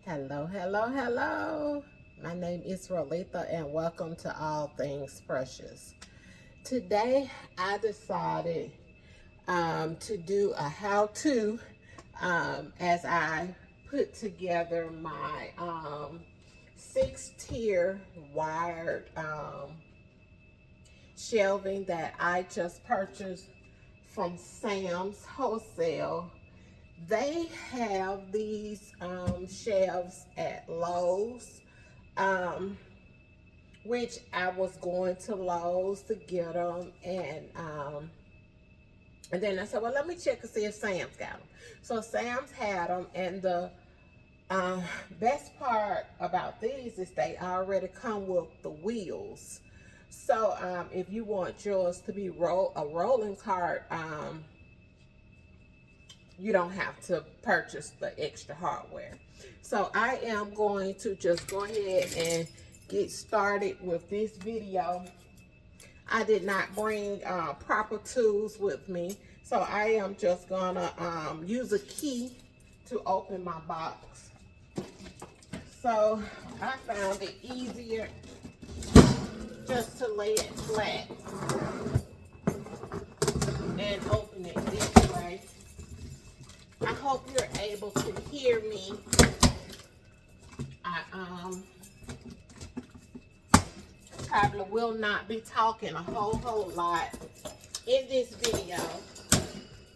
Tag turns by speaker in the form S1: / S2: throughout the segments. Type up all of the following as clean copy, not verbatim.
S1: Hello, hello, hello. My name is Rolitha and welcome to All Things Precious. Today I decided to do a how-to as I put together my 6-tier wired shelving that I just purchased from Sam's Wholesale. They have these shelves at Lowe's, which I was going to Lowe's to get them, and then I said, well, let me check and see if Sam's got them. So Sam's had them, and the best part about these is they already come with the wheels. So if you want yours to be a rolling cart, you don't have to purchase the extra hardware. So I am going to just go ahead and get started with this video. I did not bring proper tools with me, so I am just gonna use a key to open my box. So I found it easier just to lay it flat and open it this way. I hope you're able to hear me. I probably will not be talking a whole lot in this video.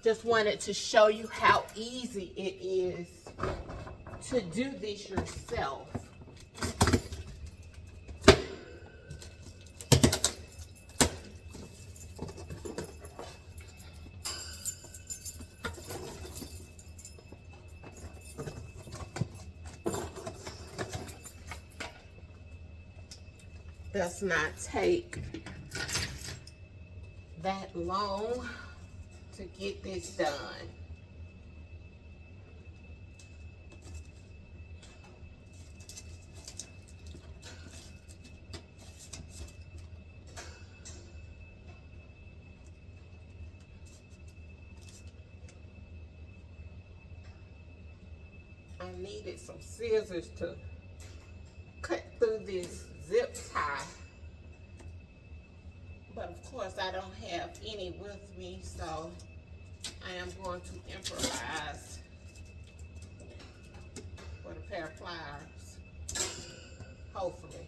S1: Just wanted to show you how easy it is to do this yourself. Does not take that long to get this done. I needed some scissors to cut through this zip tie, but of course I don't have any with me, so I am going to improvise with a pair of pliers, hopefully.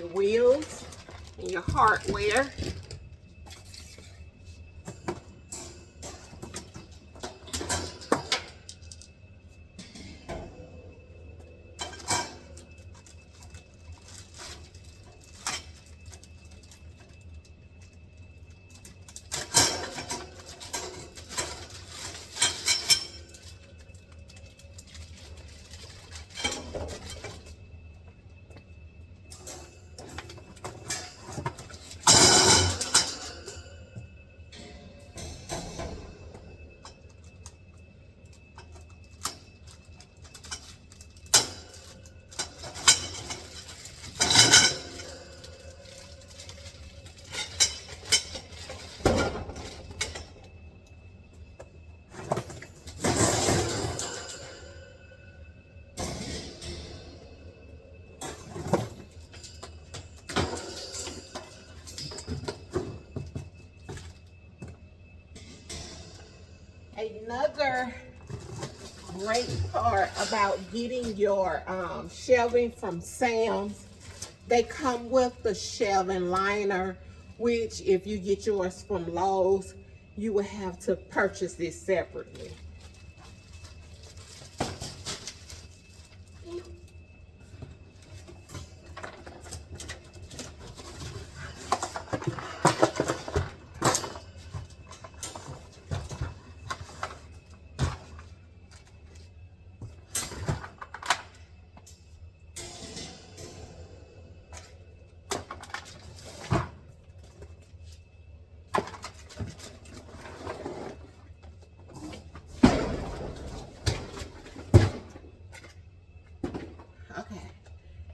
S1: Your wheels and your hardware. Another great part about getting your shelving from Sam's, they come with the shelving liner, which if you get yours from Lowe's, you will have to purchase this separately.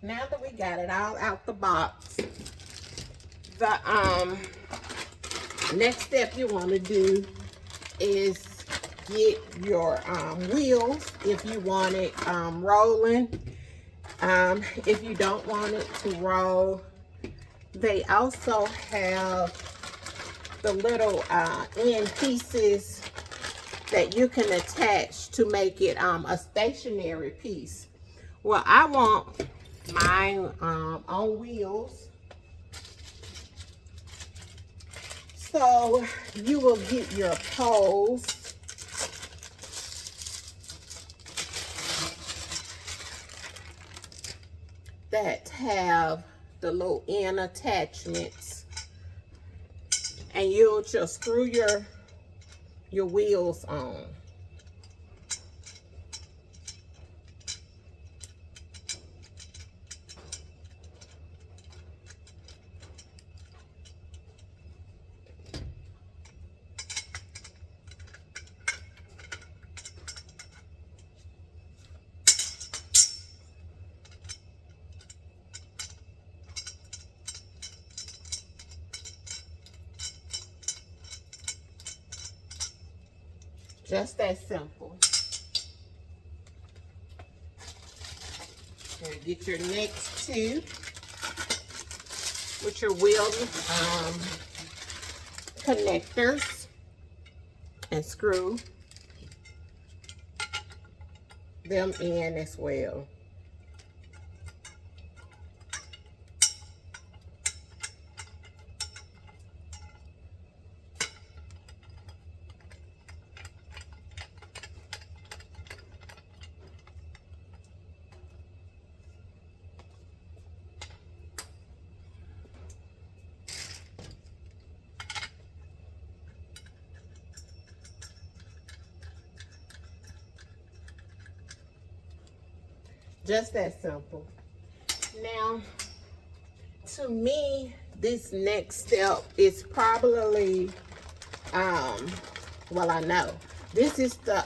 S1: now that we got it all out the box, the next step you want to do is get your wheels if you want it rolling. If you don't want it to roll, they also have the little end pieces that you can attach to make it a stationary piece. Well, I want mine on wheels. So you will get your poles. That have the little end attachments, and you'll just screw your wheels on. Just that simple. And get your next two with your wheel connectors and screw them in as well. Just that simple. Now, to me, this next step is probably, well, I know this is the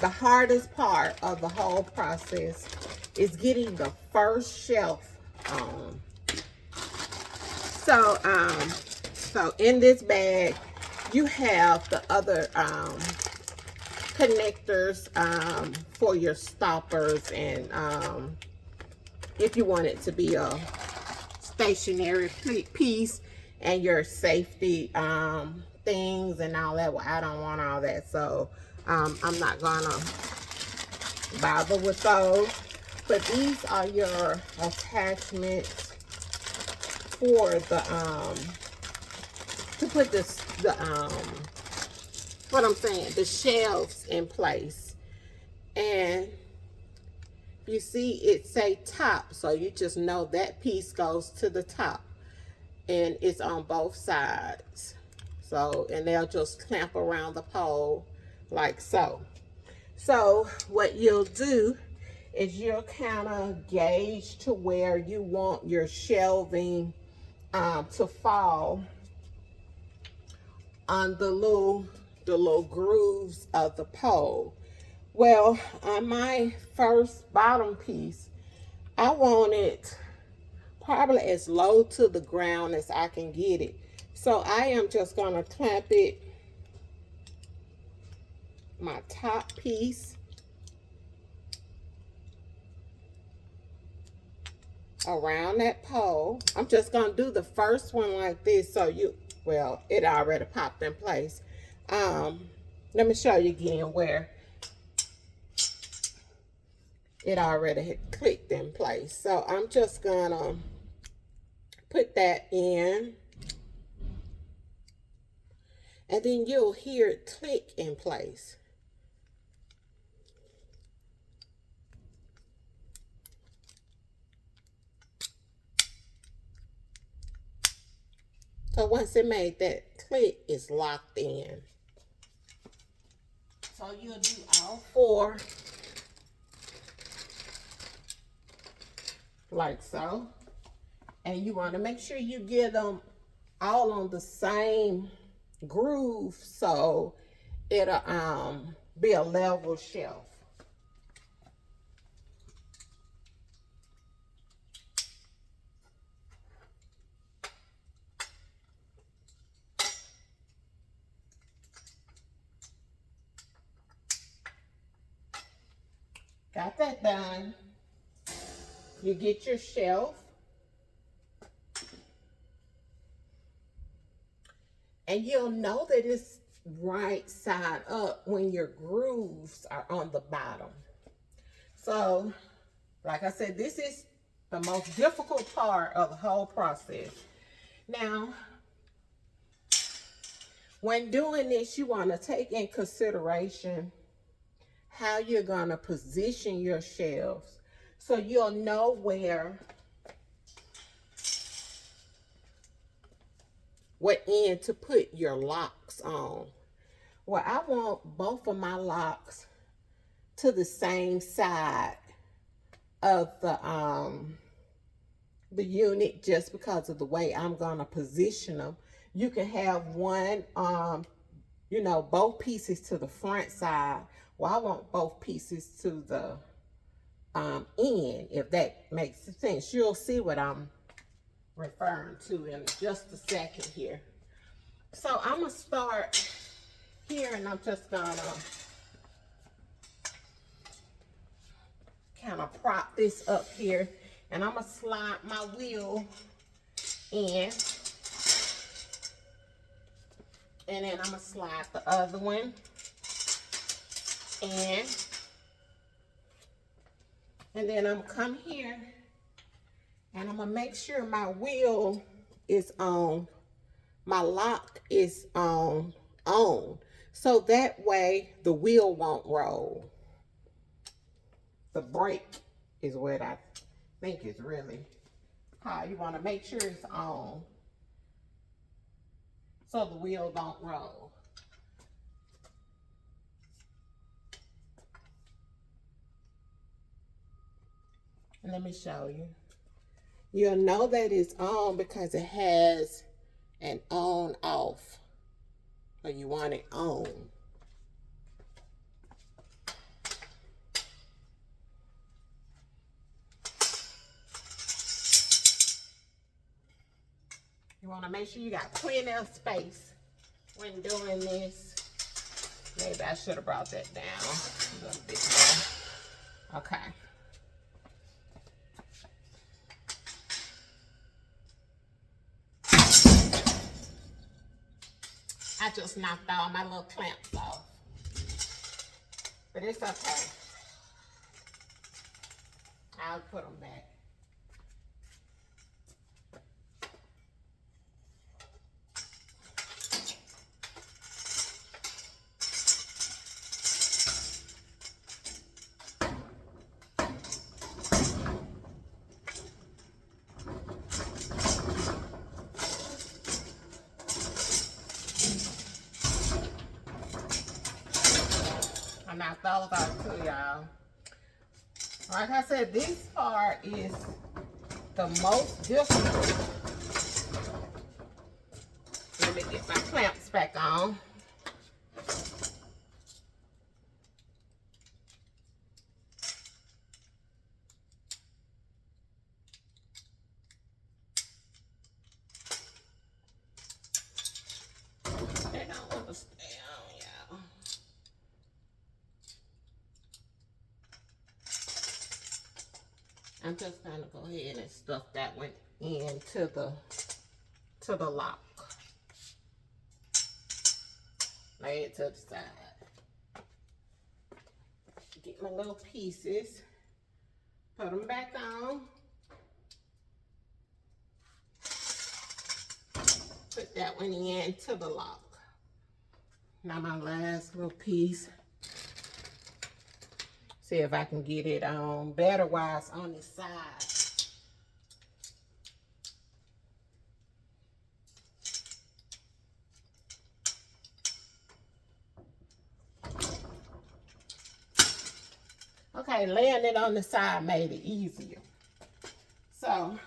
S1: hardest part of the whole process is getting the first shelf on. So in this bag, you have the other connectors for your stoppers, and if you want it to be a stationary piece, and your safety things and all that. Well, I don't want all that, so I'm not gonna bother with those. But these are your attachments for the to put this what I'm saying, the shelves in place. And you see it say top, so you just know that piece goes to the top, and it's on both sides. So, and they'll just clamp around the pole like so. So what you'll do is you'll kind of gauge to where you want your shelving to fall on the little grooves of the pole. Well, on my first bottom piece, I want it probably as low to the ground as I can get it. So I am just going to clamp it, my top piece, around that pole. I'm just going to do the first one like this, so well, it already popped in place. Let me show you again where it already had clicked in place. So I'm just gonna put that in, and then you'll hear it click in place. So once it made that click, it's locked in. So you'll do all four like so. And you want to make sure you get them all on the same groove, so it'll be a level shelf. Got that done. You get your shelf. And you'll know that it's right side up when your grooves are on the bottom. So, like I said, this is the most difficult part of the whole process. Now, when doing this, you want to take in consideration how you're going to position your shelves so you'll know what end to put your locks on. Well, I want both of my locks to the same side of the unit, just because of the way I'm gonna position them. You can have one, you know, both pieces to the front side. Well, I want both pieces to the end, if that makes sense. You'll see what I'm referring to in just a second here. So I'm gonna start here, and I'm just gonna kind of prop this up here, and I'm gonna slide my wheel in, and then I'm gonna slide the other one in, and then I'm gonna come here and I'm gonna make sure my wheel is on, my lock is on, so that way the wheel won't roll. The brake is what I think is really how you want to make sure it's on so the wheel don't roll. And let me show you. You'll know that it's on because it has an on off. So you want it on. You want to make sure you got plenty of space when doing this. Maybe I should have brought that down a little bit more. Okay. I just knocked all my little clamps off. But it's okay. I'll put them back. I knocked those off too, y'all. Like I said, this part is the most difficult. Let me get my clamps back on. They don't want to stay on, y'all. I'm just gonna go ahead and stuff that one into the lock. Lay it to the side. Get my little pieces. Put them back on. Put that one into the lock. Now my last little piece. See if I can get it on better wise on the side. Okay, laying it on the side made it easier. So,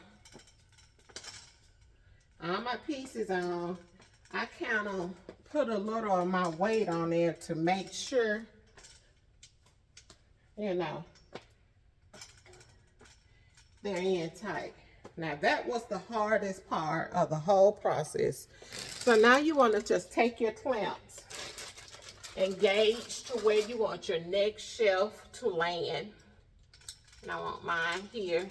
S1: all my pieces on, I kind of put a little of my weight on there to make sure, you know, they're in tight. Now that was the hardest part of the whole process. So now you want to just take your clamps and gauge to where you want your next shelf to land. And I want mine here.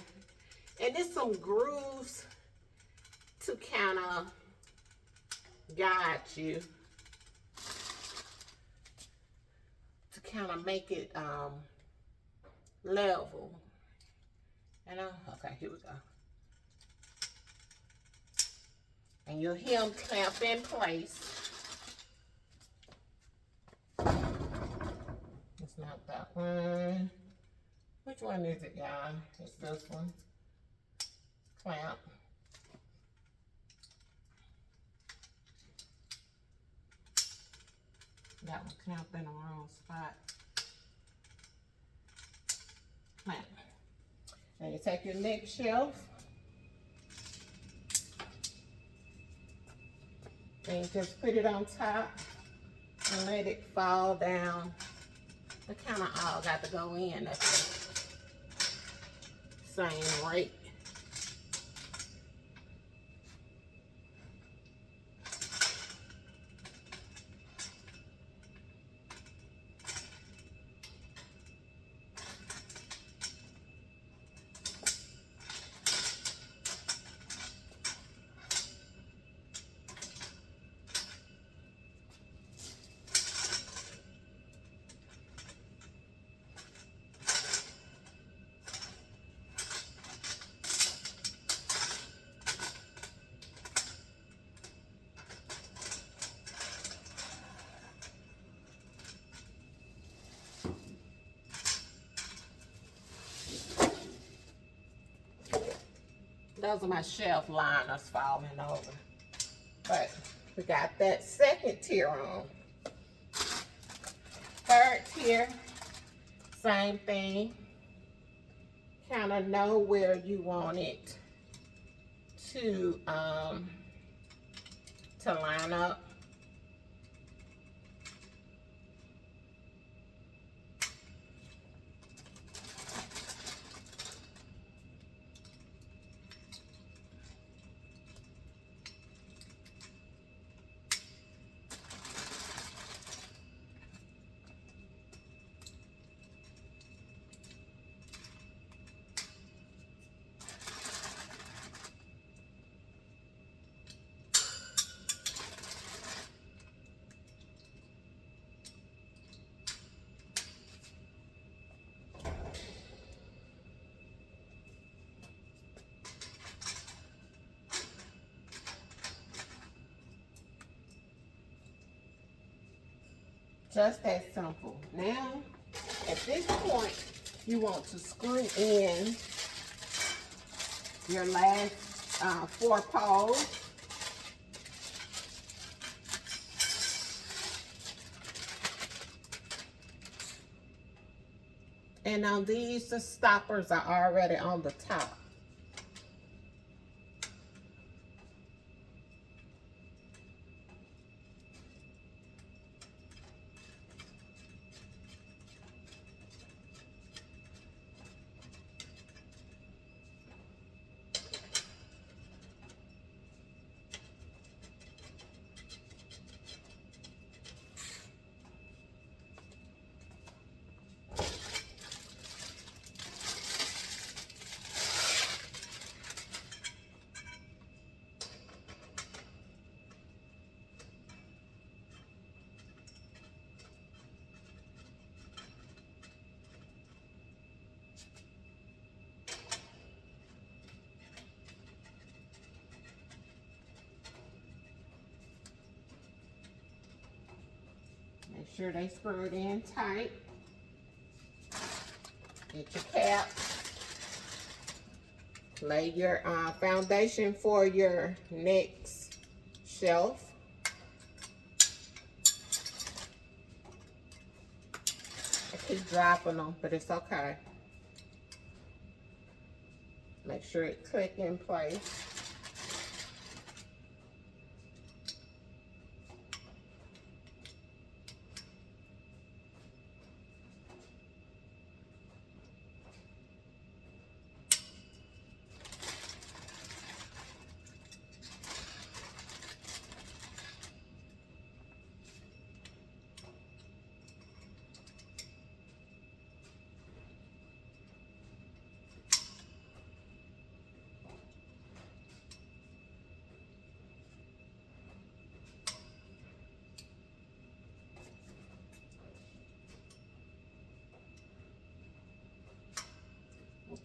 S1: And there's some grooves to kind of guide you, to kind of make it level. And okay, here we go. And you'll hear them clamp in place. It's not that one. Which one is it, y'all? It's this one. Clamp. That one clamped in the wrong spot. Clamp. And you take your next shelf. And you just put it on top and let it fall down. They kind of all got to go in at the same rate. Those are my shelf liners falling over. But we got that second tier on. Third tier, same thing. Kind of know where you want it to line up. Just that simple. Now, at this point, you want to screw in your last 4 paws. And now these, the stoppers are already on the top. Make sure they screwed in tight. Get your cap. Lay your foundation for your next shelf. I keep dropping them, but it's okay. Make sure it click in place.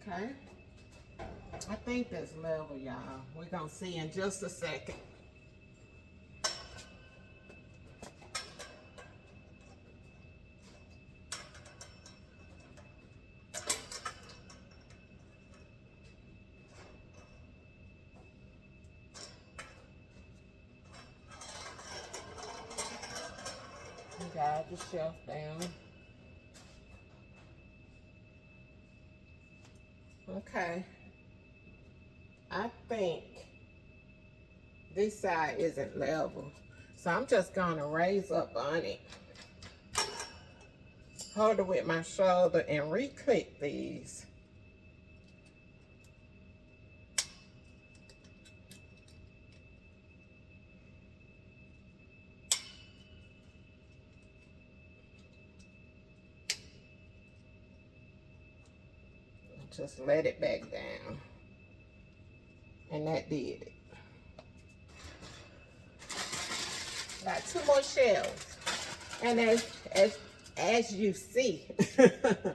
S1: Okay. I think that's level, y'all. We're gonna see in just a second. Guide the shelf down. Okay. I think this side isn't level. So I'm just gonna raise up on it. Hold it with my shoulder and re-click these. Just let it back down. And that did it. Got 2 more shelves. And as you see, I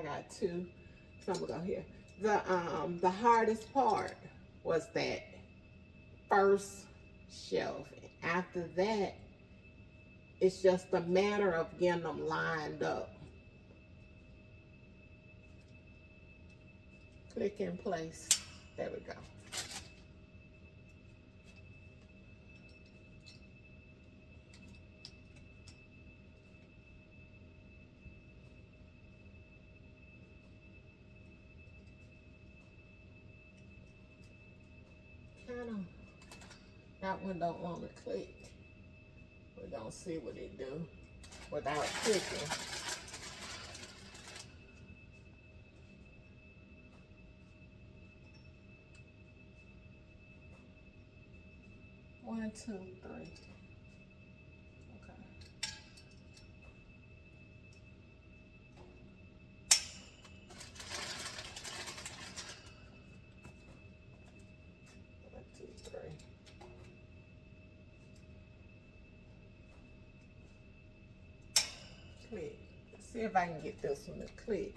S1: got 2. So I'm gonna go here. The hardest part was that first shelf. After that, it's just a matter of getting them lined up. Click in place. There we go. That one don't want to click. We're gonna see what it do without clicking. One, two, three. Okay. 1, 2, 3. Click. Let's see if I can get this one to click.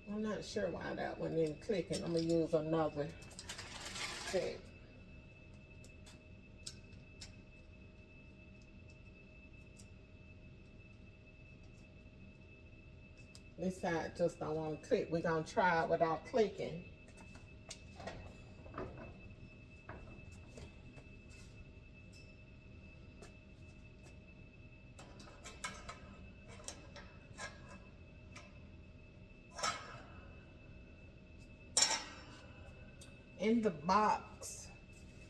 S1: I'm not sure why that one didn't click, and I'm gonna use another thing. This side just don't want to click. We're gonna try it without clicking. In the box,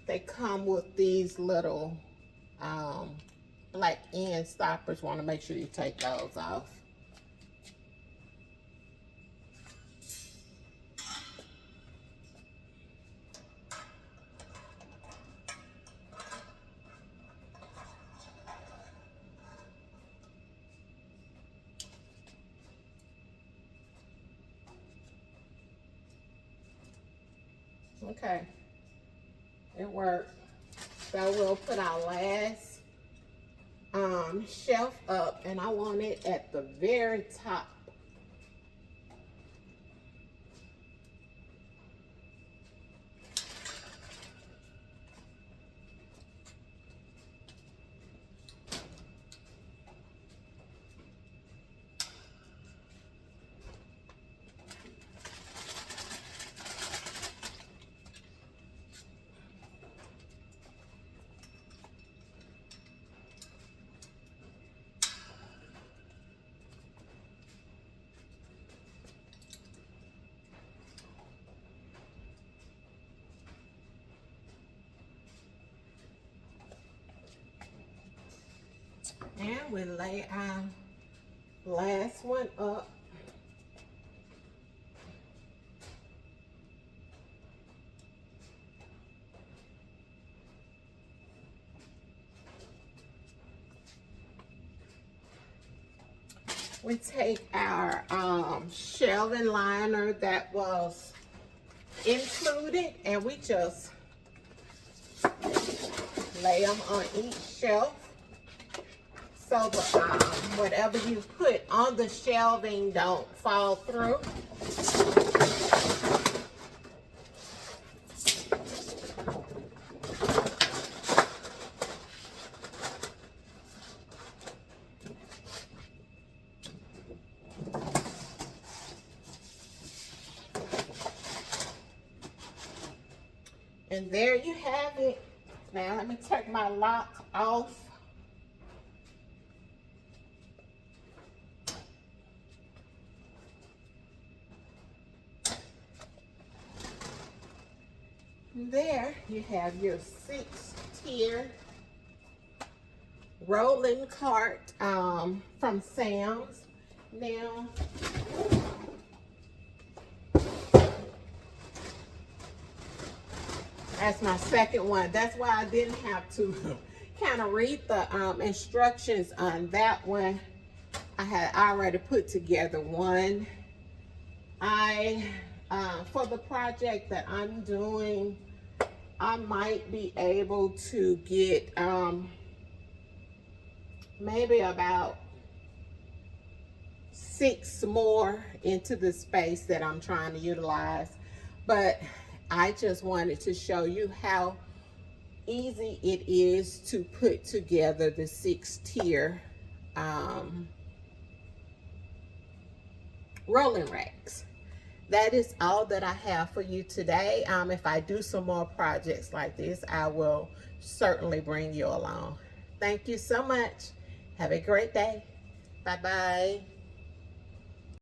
S1: they come with these little black end stoppers. Want to make sure you take those off. Okay, it worked. So we'll put our last shelf up, and I want it at the very top. And we lay our last one up. We take our shelving liner that was included, and we just lay them on each shelf. So the, whatever you put on the shelving don't fall through. And there you have it. Now let me take my lock off. There you have your 6-tier rolling cart from Sam's. Now, that's my second one. That's why I didn't have to kind of read the instructions on that one. I had already put together one. For the project that I'm doing, I might be able to get maybe about 6 more into the space that I'm trying to utilize. But I just wanted to show you how easy it is to put together the 6-tier rolling racks. That is all that I have for you today. If I do some more projects like this, I will certainly bring you along. Thank you so much. Have a great day. Bye-bye.